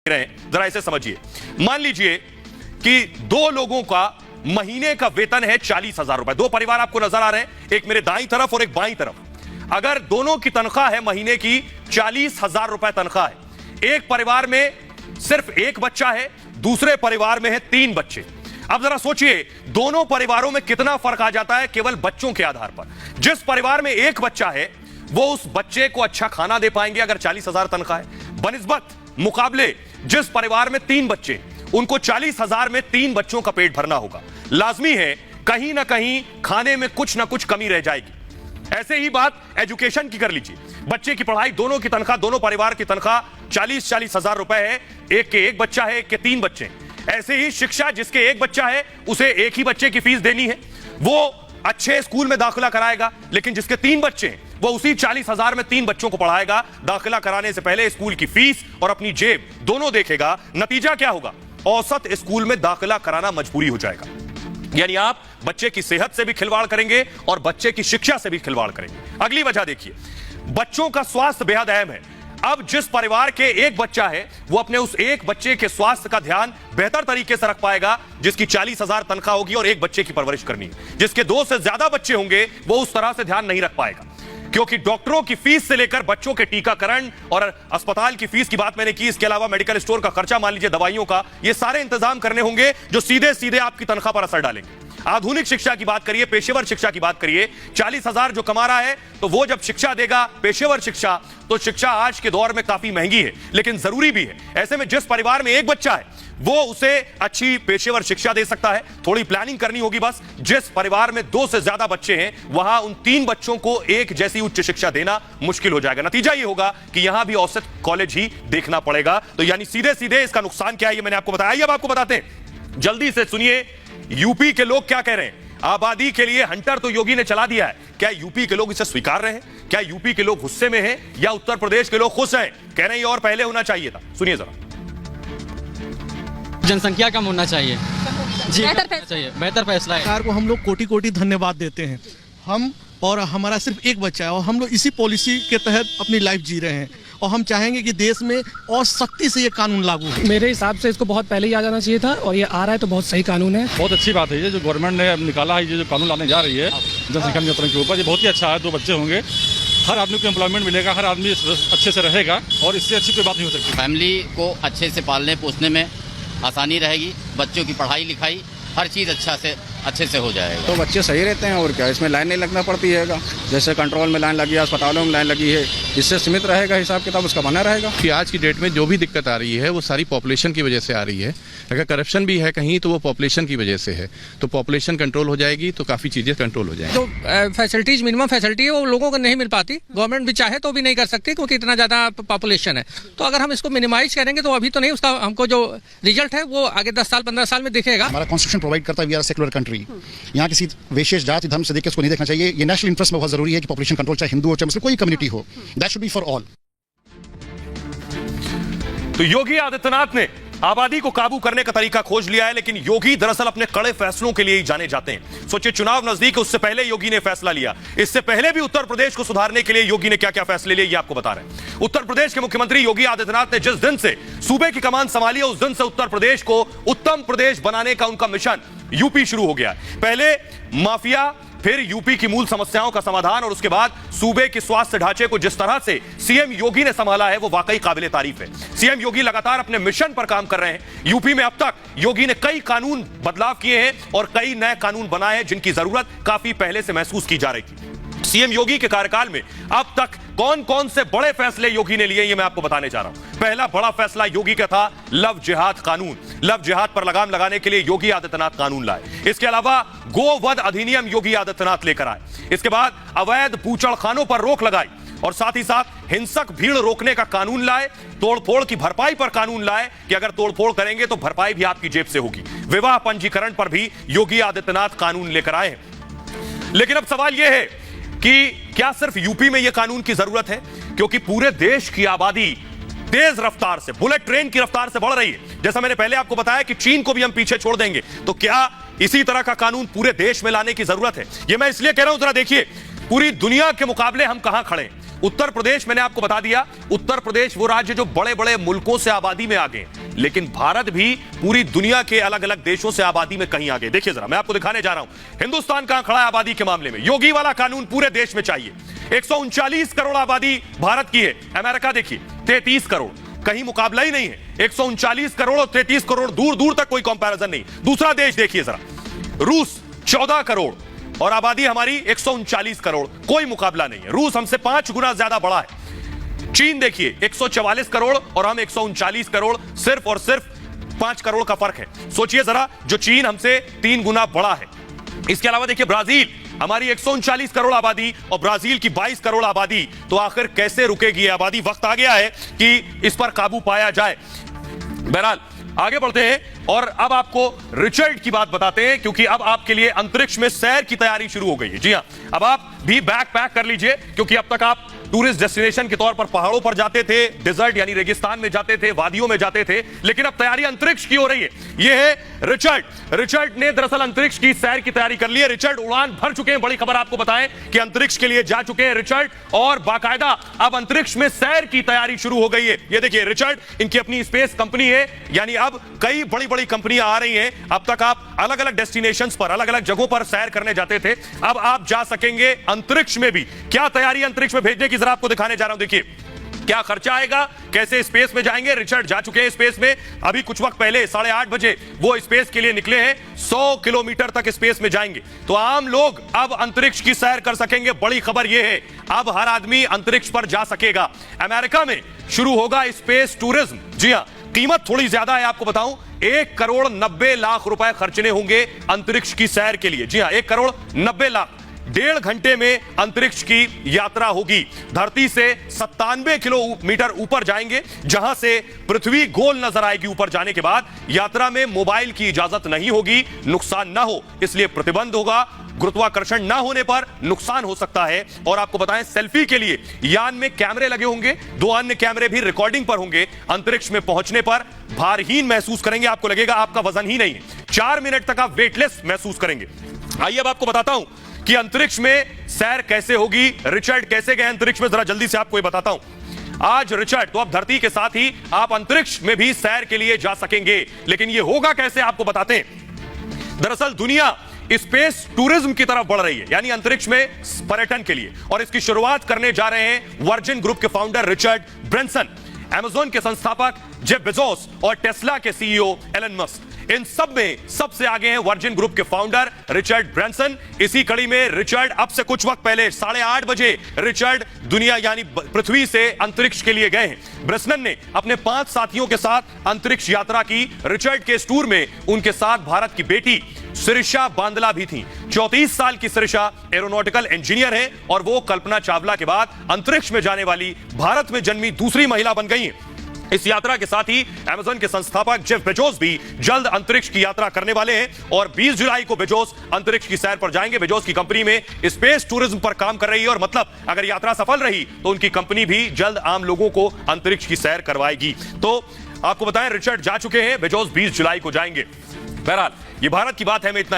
रहे हैं, जरा इसे समझिए। मान लीजिए कि दो लोगों का महीने का वेतन है 40,000 रुपए। दो परिवार आपको नजर आ रहे हैं, एक मेरे दाईं तरफ और एक बाईं तरफ। अगर दोनों की तनख्वाह है महीने की 40,000 रुपए तनख्वाह है, एक परिवार में सिर्फ एक बच्चा है, दूसरे परिवार में है 3 बच्चे। अब जरा सोचिए दोनों परिवारों में कितना फर्क आ जाता है केवल बच्चों के आधार पर। जिस परिवार में एक बच्चा है वो उस बच्चे को अच्छा खाना दे पाएंगे अगर 40,000 तनख्वाह है, बनिस्बत मुकाबले जिस परिवार में 3 बच्चे, उनको 40,000 में 3 बच्चों का पेट भरना होगा। लाजमी है कहीं ना कहीं खाने में कुछ ना कुछ कमी रह जाएगी। ऐसे ही बात एजुकेशन की कर लीजिए, बच्चे की पढ़ाई, दोनों की तनख्वाह, दोनों परिवार की तनख्वाह 40,000 रुपए है, एक के एक बच्चा है, एक के 3 बच्चे। ऐसे ही शिक्षा, जिसके एक बच्चा है उसे एक ही बच्चे की फीस देनी है, वो अच्छे स्कूल में दाखिला कराएगा, लेकिन जिसके 3 बच्चे हैं वो उसी 40,000 में 3 बच्चों को पढ़ाएगा। दाखिला कराने से पहले स्कूल की फीस और अपनी जेब दोनों देखेगा। नतीजा क्या होगा? औसत स्कूल में दाखिला कराना मजबूरी हो जाएगा। यानी आप बच्चे की सेहत से भी खिलवाड़ करेंगे और बच्चे की शिक्षा से भी खिलवाड़ करेंगे। अगली वजह देखिए, बच्चों का स्वास्थ्य बेहद अहम है। अब जिस परिवार के एक बच्चा है वो अपने उस एक बच्चे के स्वास्थ्य का ध्यान बेहतर तरीके से रख पाएगा जिसकी 40,000 तनख्वाह होगी और एक बच्चे की परवरिश करनी है। जिसके 2 से ज्यादा बच्चे होंगे वो उस तरह से ध्यान नहीं रख पाएगा, क्योंकि डॉक्टरों की फीस से लेकर बच्चों के टीकाकरण और अस्पताल की फीस की बात मैंने की, इसके अलावा मेडिकल स्टोर का खर्चा, मान लीजिए दवाइयों का, ये सारे इंतजाम करने होंगे जो सीधे सीधे आपकी तनख्वाह पर असर डालेंगे। आधुनिक शिक्षा की बात करिए, पेशेवर शिक्षा की बात करिए, 40,000 जो कमा रहा है तो वो जब शिक्षा देगा, पेशेवर शिक्षा, तो शिक्षा आज के दौर में काफी महंगी है लेकिन जरूरी भी है। ऐसे में जिस परिवार में एक बच्चा है वो उसे अच्छी पेशेवर शिक्षा दे सकता है। थोड़ी प्लानिंग करनी होगी बस। जिस परिवार में 2 से ज्यादा बच्चे हैं वहां उन 3 बच्चों को एक जैसी उच्च शिक्षा देना मुश्किल हो जाएगा। नतीजा ये होगा कि यहां भी औसत कॉलेज ही देखना पड़ेगा। तो यानी सीधे सीधे इसका नुकसान क्या है ये मैंने आपको बताया। अब आपको बताते हैं, जल्दी से सुनिए यूपी के लोग क्या कह रहे हैं। आबादी के लिए हंटर तो योगी ने चला दिया है, क्या यूपी के लोग इसे स्वीकार रहे हैं? क्या यूपी के लोग गुस्से में हैं या उत्तर प्रदेश के लोग खुश हैं? कह रहे हैं ये और पहले होना चाहिए था। सुनिए जरा। जनसंख्या कम होना चाहिए जी, बेहतर फैसला है। सरकार को हम लोग कोटि कोटि धन्यवाद देते हैं। हम और हमारा सिर्फ एक बच्चा है और हम लोग इसी पॉलिसी के तहत अपनी लाइफ जी रहे हैं और हम चाहेंगे कि देश में और सख्ती से ये कानून लागू हो। मेरे हिसाब से इसको बहुत पहले ही आ जाना चाहिए था और ये आ रहा है तो बहुत सही कानून है। बहुत अच्छी बात है ये जो गवर्नमेंट ने निकाला है, ये जो कानून लाने जा रही है जनसंख्या नियंत्रण के ऊपर, ये बहुत ही अच्छा है। 2 बच्चे होंगे, हर आदमी को एम्प्लॉयमेंट मिलेगा, हर आदमी अच्छे से रहेगा और इससे अच्छी कोई बात नहीं हो सकती। फैमिली को अच्छे से पालने पोसने में आसानी रहेगी, बच्चों की पढ़ाई लिखाई हर चीज़ अच्छे से हो जाएगा। तो बच्चे सही रहते हैं और क्या, इसमें लाइन नहीं लगना पड़ती है। जैसे कंट्रोल में लाइन लगी है, अस्पतालों में लाइन लगी है, इससे सीमित रहेगा, हिसाब किताब उसका बना रहेगा। कि आज की डेट में जो भी दिक्कत आ रही है वो सारी पॉपुलेशन की वजह से आ रही है। अगर करप्शन भी है कहीं तो वो पॉपुलेशन की वजह से है। तो पॉपुलेशन कंट्रोल हो जाएगी तो काफ़ी चीज़ें कंट्रोल हो जाएंगी। तो फैसिलिटीज, मिनिमम फैसिलिटी है वो लोगों को नहीं मिल पाती। गवर्नमेंट भी चाहे तो भी नहीं कर सकती क्योंकि इतना ज़्यादा पॉपुलेशन है। तो अगर हम इसको मिनिमाइज करेंगे तो अभी तो नहीं, उसका हमको जो रिजल्ट है वो आगे 10 साल 15 साल में दिखेगा। हमारा कॉन्स्टिट्यूशन प्रोवाइड करता है वी आर सेक्युलर कंट्री। यहाँ किसी विशेष जाति धर्म से देख के उसको नहीं देखना चाहिए। ये नेशनल इंटरेस्ट में बहुत जरूरी है कि पॉपुलेशन कंट्रोल, चाहे हिंदू हो चाहे मुस्लिम, कोई कम्युनिटी हो, that should be for all. तो योगी आदित्यनाथ ने आबादी को काबू करने का तरीका खोज लिया है, लेकिन योगी दरअसल अपने कड़े फैसलों के लिए ही जाने जाते हैं। सोचिए चुनाव नजदीक, उससे पहले योगी ने फैसला लिया। इससे पहले भी उत्तर प्रदेश को सुधारने के लिए योगी ने क्या क्या फैसले लिए ये आपको बता रहे हैं। उत्तर प्रदेश के मुख्यमंत्री योगी आदित्यनाथ ने जिस दिन से सूबे की कमान संभाली है उस दिन से उत्तर प्रदेश को उत्तम प्रदेश बनाने का उनका मिशन यूपी शुरू हो गया। पहले माफिया, फिर यूपी की मूल समस्याओं का समाधान और उसके बाद सूबे के स्वास्थ्य ढांचे को जिस तरह से सीएम योगी ने संभाला है वो वाकई काबिले तारीफ है। सीएम योगी लगातार अपने मिशन पर काम कर रहे हैं। यूपी में अब तक योगी ने कई कानून बदलाव किए हैं और कई नए कानून बनाए हैं जिनकी जरूरत काफी पहले से महसूस की जा रही थी। सीएम योगी के कार्यकाल में अब तक कौन कौन से बड़े फैसले योगी ने लिए ये मैं आपको बताने जा रहा हूं। पहला बड़ा फैसला योगी का था लव जिहाद कानून। लव जिहाद पर लगाम लगाने के लिए योगी आदित्यनाथ कानून लाए। इसके अलावा गोवध अधिनियम योगी आदित्यनाथ लेकर आए। इसके बाद अवैध बूचड़खानों पर रोक लगाई और साथ ही साथ हिंसक भीड़ रोकने का कानून लाए। तोड़फोड़ की भरपाई पर कानून लाए कि अगर तोड़फोड़ करेंगे तो भरपाई भी आपकी जेब से होगी। विवाह पंजीकरण पर भी योगी आदित्यनाथ कानून लेकर आए हैं। लेकिन अब सवाल यह है कि क्या सिर्फ यूपी में यह कानून की जरूरत है? क्योंकि पूरे देश की आबादी तेज रफ्तार से, बुलेट ट्रेन की रफ्तार से बढ़ रही है। जैसा मैंने पहले आपको बताया कि चीन को भी हम पीछे छोड़ देंगे, तो क्या इसी तरह का कानून पूरे देश में लाने की जरूरत है? यह मैं इसलिए कह रहा हूं, जरा देखिए पूरी दुनिया के मुकाबले हम कहां खड़े हैं। उत्तर प्रदेश, मैंने आपको बता दिया, उत्तर प्रदेश वो राज्य जो बड़े बड़े मुल्कों से आबादी में आगे, लेकिन भारत भी पूरी दुनिया के अलग अलग देशों से आबादी में कहीं आगे। देखिए जरा, मैं आपको दिखाने जा रहा हूं हिंदुस्तान कहां खड़ा है आबादी के मामले में। योगी वाला कानून पूरे देश में चाहिए। 139 करोड़ आबादी भारत की है। अमेरिका देखिए 33 करोड़, कहीं मुकाबला ही नहीं है। 139 करोड़ और 33 करोड़, दूर दूर तक कोई कंपैरिजन नहीं। दूसरा देश देखिए जरा, रूस 14 करोड़ और आबादी हमारी 139 करोड़, कोई मुकाबला नहीं है। रूस हमसे 5 गुना ज्यादा बड़ा है। चीन देखिए 144 करोड़ और हम 139 करोड़, सिर्फ और सिर्फ 5 करोड़ का फर्क है। सोचिए जरा, जो चीन हमसे 3 गुना बड़ा है। इसके अलावा देखिए ब्राजील, हमारी 139 करोड़ आबादी और ब्राजील की 22 करोड़ आबादी। तो आखिर कैसे रुकेगी ये आबादी? वक्त आ गया है कि इस पर काबू पाया जाए। बहरहाल आगे बढ़ते हैं और अब आपको रिचर्ड की बात बताते हैं, क्योंकि अब आपके लिए अंतरिक्ष में सैर की तैयारी शुरू हो गई है। जी हां, अब आप भी बैग पैक कर लीजिए, क्योंकि अब तक आप टूरिस्ट डेस्टिनेशन के तौर पर पहाड़ों पर जाते थे, डिजर्ट यानी रेगिस्तान में जाते थे, वादियों में जाते थे, लेकिन अब तैयारी अंतरिक्ष की हो रही है। यह है रिचर्ड। रिचर्ड ने दरअसल अंतरिक्ष की सैर की तैयारी कर ली है। रिचर्ड उड़ान भर चुके हैं। बड़ी खबर आपको बताएं कि अंतरिक्ष के लिए जा चुके हैं रिचर्ड और बाकायदा अब अंतरिक्ष में सैर की तैयारी शुरू हो गई है। ये देखिए रिचर्ड, इनकी अपनी स्पेस कंपनी है, यानी अब कई बड़ी बड़ी कंपनियां आ रही हैं। अब तक आप अलग अलग डेस्टिनेशंस पर, अलग अलग जगहों पर सैर करने जाते थे, अब आप जा सकेंगे अंतरिक्ष में भी। क्या तैयारी अंतरिक्ष में भेजने की जरा आपको दिखाने जा रहा हूं। देखिए क्या खर्चा आएगा, कैसे स्पेस में जाएंगे। रिचर्ड जा चुके हैं स्पेस में। अभी कुछ वक्त पहले 8:30 बजे वो स्पेस के लिए निकले हैं। 100 किलोमीटर तक स्पेस में जाएंगे। तो आम लोग अब अंतरिक्ष की सैर कर सकेंगे। बड़ी खबर यह है, अब हर आदमी अंतरिक्ष पर जा सकेगा। अमेरिका में शुरू होगा स्पेस टूरिज्म। जी हां, कीमत थोड़ी ज्यादा है, आपको बताऊं 1 करोड़ 90 लाख रुपए खर्चने होंगे अंतरिक्ष की सैर के लिए। जी हां, 1 करोड़ 90 लाख। 1.5 घंटे में अंतरिक्ष की यात्रा होगी। धरती से 97 किलोमीटर ऊपर जाएंगे, जहां से पृथ्वी गोल नजर आएगी। ऊपर जाने के बाद यात्रा में मोबाइल की इजाजत नहीं होगी, नुकसान ना हो इसलिए प्रतिबंध होगा। गुरुत्वाकर्षण ना होने पर नुकसान हो सकता है। और आपको बताएं, सेल्फी के लिए यान में कैमरे लगे होंगे, 2 अन्य कैमरे भी रिकॉर्डिंग पर होंगे। अंतरिक्ष में पहुंचने पर भारहीन महसूस करेंगे, आपको लगेगा आपका वजन ही नहीं है। 4 मिनट तक आप वेटलेस महसूस करेंगे। आइए अब आपको बताता हूं कि अंतरिक्ष में सैर कैसे होगी। रिचर्ड कैसे गए अंतरिक्ष में, जरा जल्दी से आपको ये बताता हूं। आज रिचर्ड तो अब धरती के साथ ही आप अंतरिक्ष में भी सैर के लिए जा सकेंगे, लेकिन ये होगा कैसे आपको बताते हैं। दरअसल दुनिया स्पेस टूरिज्म की तरफ बढ़ रही है, यानी अंतरिक्ष में पर्यटन के लिए, और इसकी शुरुआत करने जा रहे हैं वर्जिन ग्रुप के फाउंडर रिचर्ड ब्रैंसन, अमेज़न के संस्थापक जेफ बेजोस और टेस्ला के सीईओ एलन मस्क। इन सब में सबसे आगे हैं वर्जिन ग्रुप के फाउंडर रिचर्ड ब्रैंसन। इसी कड़ी में रिचर्ड अब से कुछ वक्त पहले 8:30 बजे रिचर्ड दुनिया यानी पृथ्वी से अंतरिक्ष के लिए गए हैं। ब्रैंसन ने अपने 5 साथियों के साथ अंतरिक्ष यात्रा की। रिचर्ड के इस टूर में उनके साथ भारत की बेटी सिरिशा बांदला भी थी। 34 साल की सिरिशा एरोनॉटिकल इंजीनियर है और वो कल्पना चावला के बाद अंतरिक्ष में जाने वाली भारत में जन्मी दूसरी महिला बन गई हैं। इस यात्रा के साथ ही अमेज़न के संस्थापक जेफ बेजोस भी जल्द अंतरिक्ष की यात्रा करने वाले हैं और 20 जुलाई को बेजोस अंतरिक्ष की सैर पर जाएंगे। बेजोस की कंपनी में स्पेस टूरिज्म पर काम कर रही है और मतलब अगर यात्रा सफल रही तो उनकी कंपनी भी जल्द आम लोगों को अंतरिक्ष की सैर करवाएगी। तो आपको बताएं, रिचर्ड जा चुके हैं, बेजोस 20 जुलाई को जाएंगे। बहरहाल ये भारत की बात है, मैं इतना